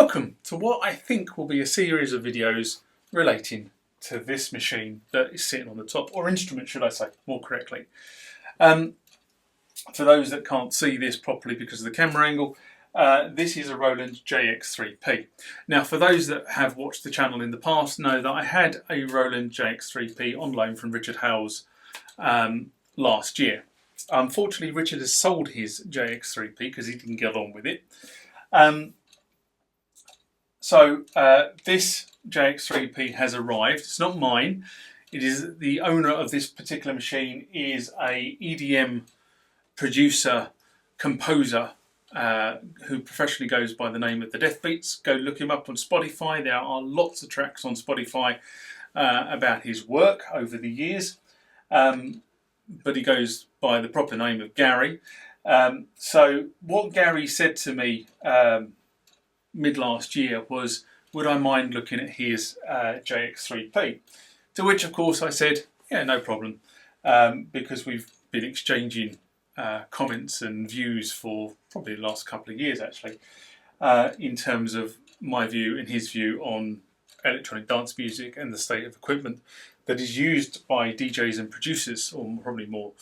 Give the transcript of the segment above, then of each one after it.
Welcome to what I think will be a series of videos relating to this machine that is sitting on the top, or instrument should I say more correctly. For those that can't see this properly because of the camera angle, this is a Roland JX-3P. Now for those that have watched the channel in the past know that I had a Roland JX-3P on loan from Richard Howells last year. Unfortunately Richard has sold his JX-3P because he didn't get on with it. This JX-3P has arrived. It's not mine. It is the owner of this particular machine is a EDM producer, composer, who professionally goes by the name of the Death Beats. Go look him up on Spotify. There are lots of tracks on Spotify about his work over the years. But he goes by the proper name of Gary. So what Gary said to me mid last year was, would I mind looking at his JX-3P? To which of course I said, yeah, no problem, because we've been exchanging comments and views for probably the last couple of years actually, in terms of my view and his view on electronic dance music and the state of equipment that is used by DJs and producers, or probably more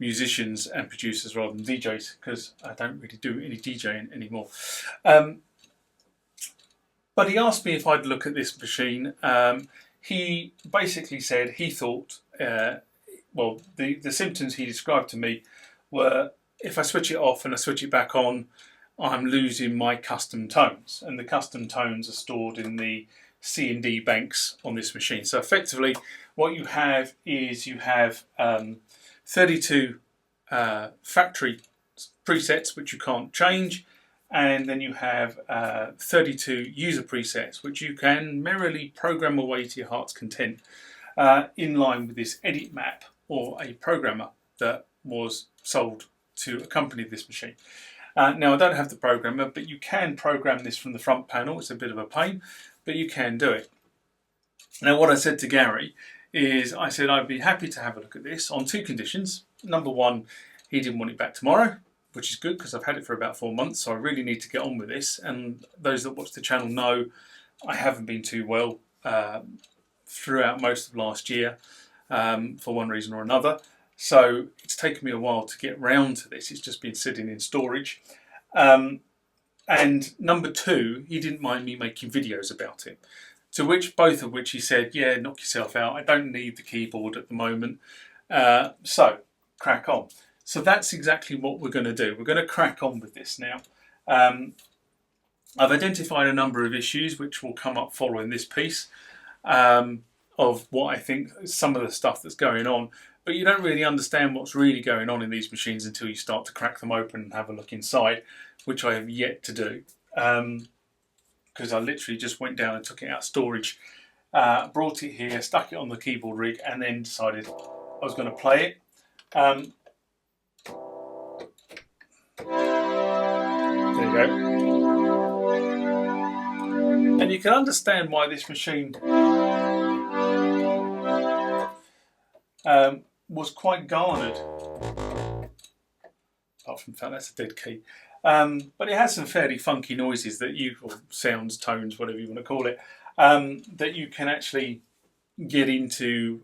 musicians and producers rather than DJs, because I don't really do any DJing anymore. But he asked me if I'd look at this machine. He basically said he thought, well, the symptoms he described to me were if I switch it off and I switch it back on, I'm losing my custom tones. And the custom tones are stored in the C&D banks on this machine. So effectively, what you have is you have 32 factory presets which you can't change, and then you have 32 user presets which you can merrily program away to your heart's content, in line with this edit map or a programmer that was sold to accompany this machine. Now I don't have the programmer, but you can program this from the front panel. It's a bit of a pain, but you can do it. Now what I said to Gary is, I said I'd be happy to have a look at this on two conditions. Number one, he didn't want it back tomorrow, which is good because I've had it for about 4 months, so I really need to get on with this. And those that watch the channel know I haven't been too well throughout most of last year for one reason or another. So it's taken me a while to get round to this. It's just been sitting in storage. And number two, he didn't mind me making videos about it. To which, both of which he said, yeah, knock yourself out. I don't need the keyboard at the moment. So crack on. So that's exactly what we're going to do. We're going to crack on with this now. I've identified a number of issues which will come up following this piece of what I think some of the stuff that's going on. But you don't really understand what's really going on in these machines until you start to crack them open and have a look inside, which I have yet to do. Because I literally just went down and took it out of storage, brought it here, stuck it on the keyboard rig, and then decided I was going to play it. There you go. And you can understand why this machine was quite garnered. Apart from the fact that's a dead key. But it has some fairly funky noises that you, or sounds, tones, whatever you want to call it, that you can actually get into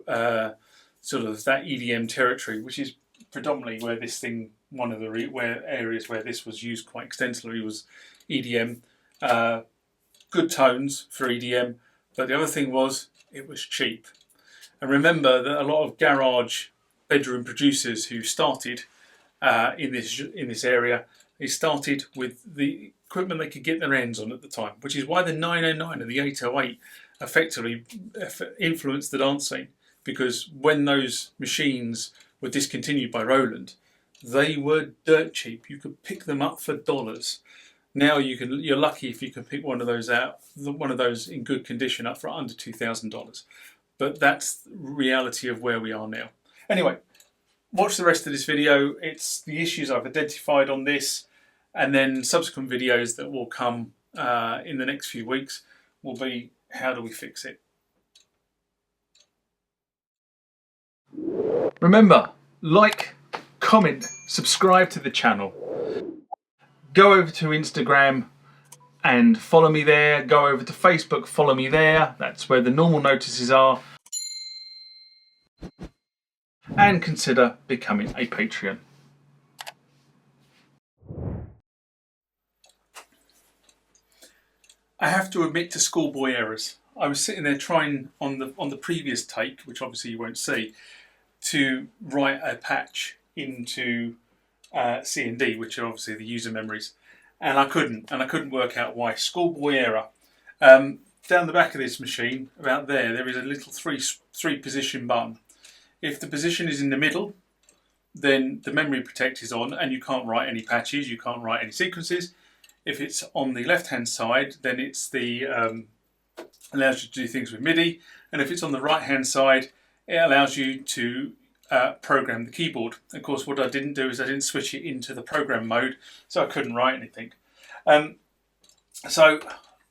sort of that EDM territory, which is predominantly where this thing, one of the areas where this was used quite extensively was EDM. Good tones for EDM, but the other thing was it was cheap. And remember that a lot of garage bedroom producers who started in this area, they started with the equipment they could get their hands on at the time, which is why the 909 and the 808 effectively influenced the dance scene. Because when those machines were discontinued by Roland, they were dirt cheap. You could pick them up for dollars. Now you're lucky if you can pick one of those in good condition up for under $2,000. But that's the reality of where we are now. Anyway, watch the rest of this video. It's the issues I've identified on this, and then subsequent videos that will come in the next few weeks will be how do we fix it. Remember, like, comment, subscribe to the channel. Go over to Instagram, and follow me there. Go over to Facebook, follow me there. That's where the normal notices are. And consider becoming a Patreon. I have to admit to schoolboy errors. I was sitting there trying on the previous take, which obviously you won't see, to write a patch into C and D, which are obviously the user memories, and I couldn't work out why. Schoolboy error. Down the back of this machine, about there is a little three position button. If the position is in the middle, then the memory protect is on, and you can't write any patches, you can't write any sequences. If it's on the left-hand side, then it's the allows you to do things with MIDI, and if it's on the right-hand side, it allows you to program the keyboard. Of course, what I didn't do is I didn't switch it into the program mode, so I couldn't write anything. So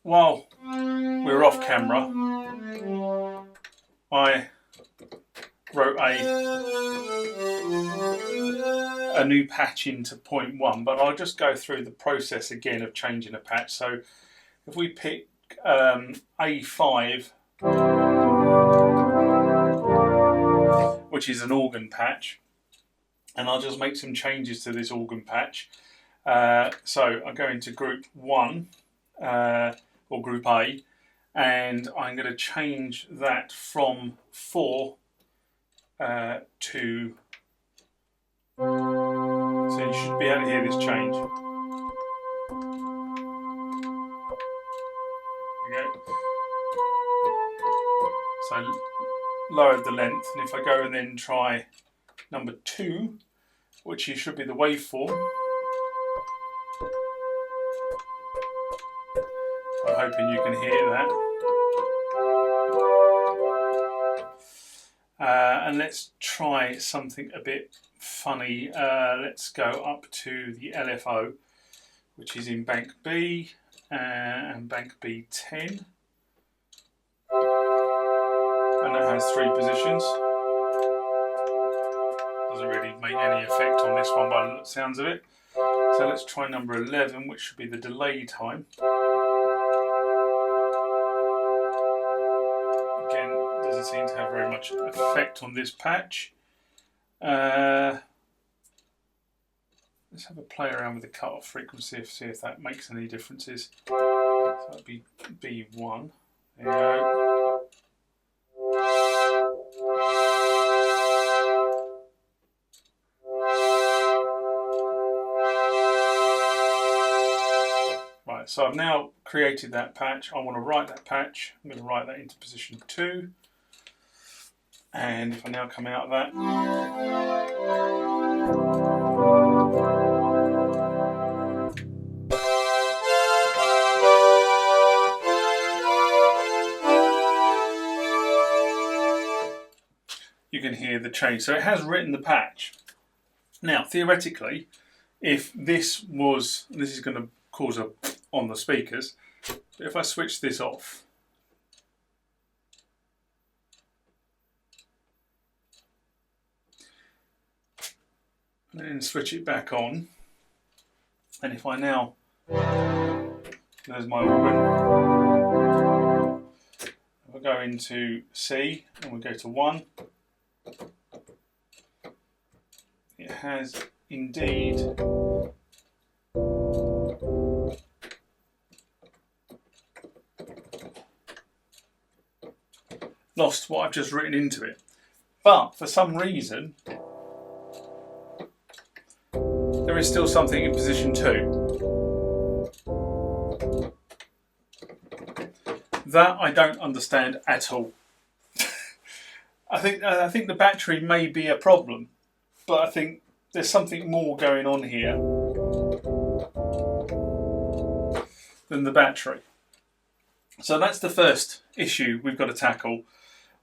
while we're off camera, I wrote a new patch into 0.1, but I'll just go through the process again of changing a patch. So if we pick A5, which is an organ patch, and I'll just make some changes to this organ patch. So I go into group 1 or group A, and I'm going to change that from 4 to, so you should be able to hear this change. There you go. So lowered the length, and if I go and then try number 2, which should be the waveform, I'm hoping you can hear that. And let's try something a bit funny. Let's go up to the LFO, which is in bank B and bank B10. And it has 3 positions. Doesn't really make any effect on this one by the sounds of it. So let's try number 11, which should be the delay time. Again, doesn't seem to have very much effect on this patch. Let's have a play around with the cutoff frequency, see if that makes any differences. So that'd be B1. There you go. Right, so I've now created that patch. I want to write that patch. I'm going to write that into position 2. And if I now come out of that, you can hear the change. So it has written the patch. Now, theoretically, if this is going to cause a on the speakers, but if I switch this off, and then switch it back on, and if I now, there's my organ, if I go into C and we go to 1, it has indeed lost what I've just written into it. But for some reason, there is still something in position 2. That I don't understand at all. I think the battery may be a problem, but I think there's something more going on here than the battery. So that's the first issue we've got to tackle.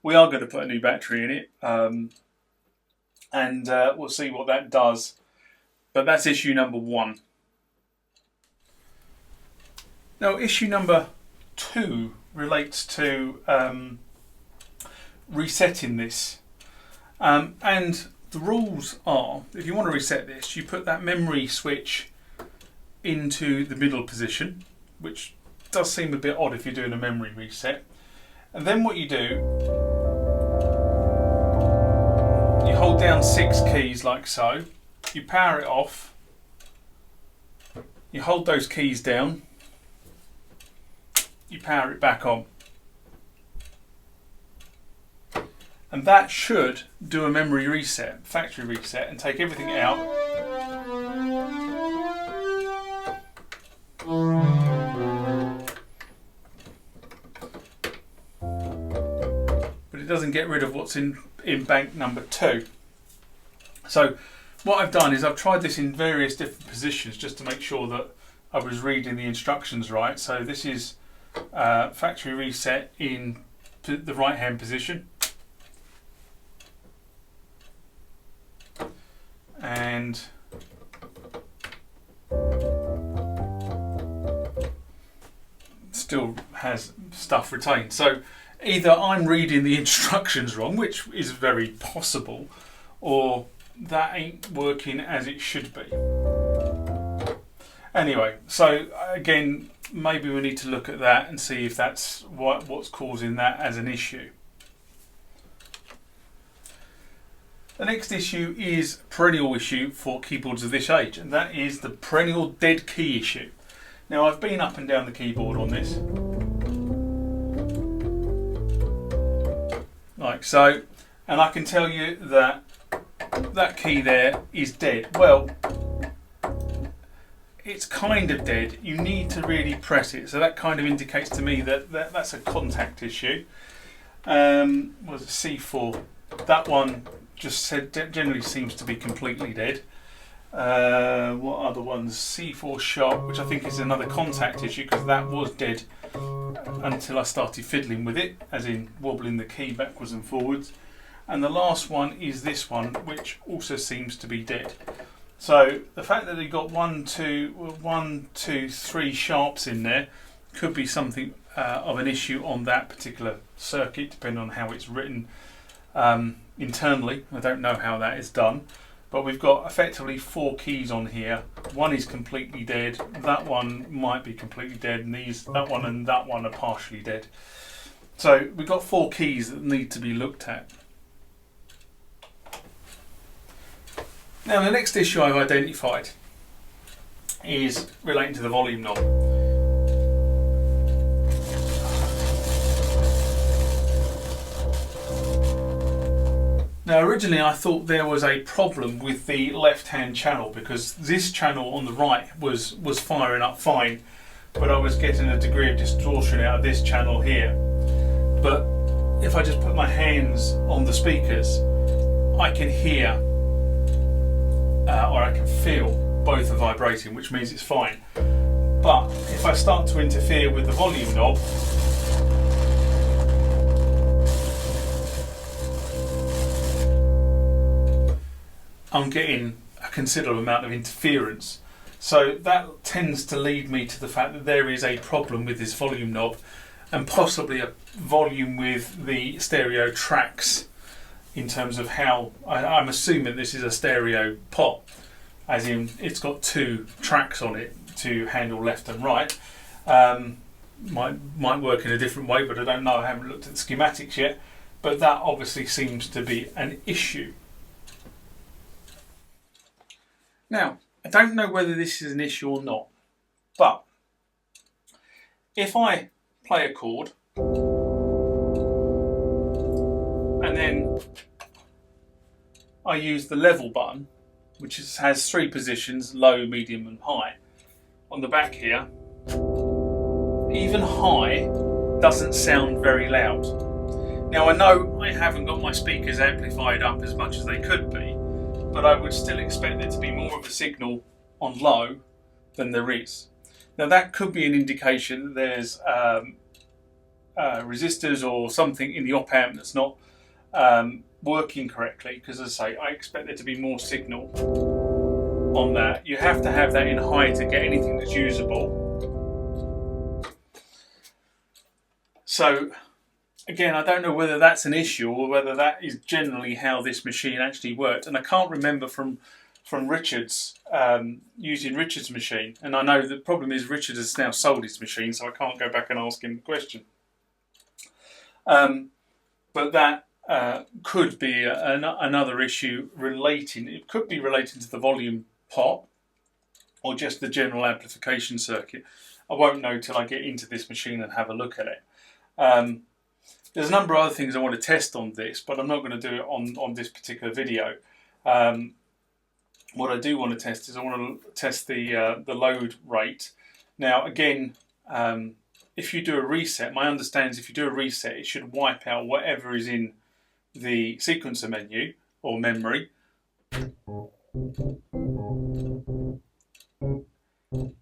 We are going to put a new battery in it, and we'll see what that does. But that's issue number 1. Now, issue number 2 relates to resetting this. And the rules are, if you want to reset this, you put that memory switch into the middle position, which does seem a bit odd if you're doing a memory reset. And then what you do, you hold down 6 keys like so, you power it off, you hold those keys down, you power it back on. And that should do a memory reset, factory reset, and take everything out. But it doesn't get rid of what's in bank number 2. So what I've done is I've tried this in various different positions just to make sure that I was reading the instructions right. So this is factory reset in the right hand position. And still has stuff retained. So either I'm reading the instructions wrong, which is very possible, or that ain't working as it should be. Anyway, so again, maybe we need to look at that and see if that's what's causing that as an issue. The next issue is a perennial issue for keyboards of this age, and that is the perennial dead key issue. Now, I've been up and down the keyboard on this, like so, and I can tell you that that key there is dead. Well, it's kind of dead. You need to really press it, so that kind of indicates to me that that's a contact issue. Was it C4? That one just said generally seems to be completely dead. What other ones? C4 sharp, which I think is another contact issue because that was dead until I started fiddling with it, as in wobbling the key backwards and forwards. And the last one is this one, which also seems to be dead. So the fact that they got 1, 2, 3 sharps in there could be something of an issue on that particular circuit, depending on how it's written internally. I don't know how that is done, but we've got effectively 4 keys on here. One is completely dead, that one might be completely dead, and that one and that one are partially dead. So we've got 4 keys that need to be looked at. Now, the next issue I've identified is relating to the volume knob. Now, originally I thought there was a problem with the left-hand channel because this channel on the right was firing up fine, but I was getting a degree of distortion out of this channel here. But if I just put my hands on the speakers, I can hear or I can feel both are vibrating, which means it's fine. But if I start to interfere with the volume knob, I'm getting a considerable amount of interference. So that tends to lead me to the fact that there is a problem with this volume knob, and possibly a volume with the stereo tracks, in terms of how I'm assuming this is a stereo pot, as in it's got 2 tracks on it to handle left and right. Might work in a different way, but I don't know. I haven't looked at the schematics yet, but that obviously seems to be an issue. Now, I don't know whether this is an issue or not, but if I play a chord and then I use the level button, which has 3 positions, low, medium and high, on the back here, even high doesn't sound very loud. Now, I know I haven't got my speakers amplified up as much as they could be, but I would still expect there to be more of a signal on low than there is. Now, that could be an indication that there's resistors or something in the op amp that's not working correctly, because as I say, I expect there to be more signal on that. You have to have that in high to get anything that's usable. So again, I don't know whether that's an issue or whether that is generally how this machine actually worked, and I can't remember from from Richard's, using Richard's machine. And I know the problem is Richard has now sold his machine, so I can't go back and ask him the question. But that could be another issue relating. It could be relating to the volume pot or just the general amplification circuit. I won't know till I get into this machine and have a look at it. There's a number of other things I want to test on this, but I'm not going to do it on this particular video. What I do want to test is I want to test the load rate. Now again, if you do a reset, my understanding is if you do a reset, it should wipe out whatever is in the sequencer menu or memory.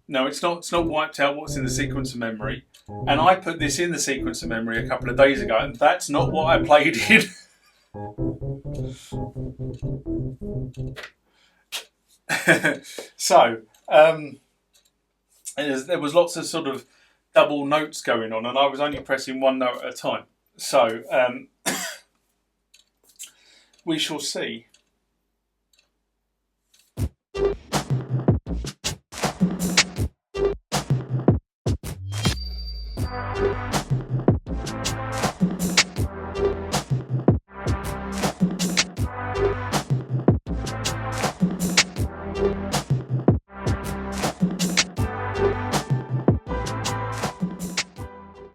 No, it's not wiped out what's in the sequencer memory. And I put this in the sequencer memory a couple of days ago, and that's not what I played in. So, there was lots of sort of double notes going on, and I was only pressing one note at a time. So, we shall see.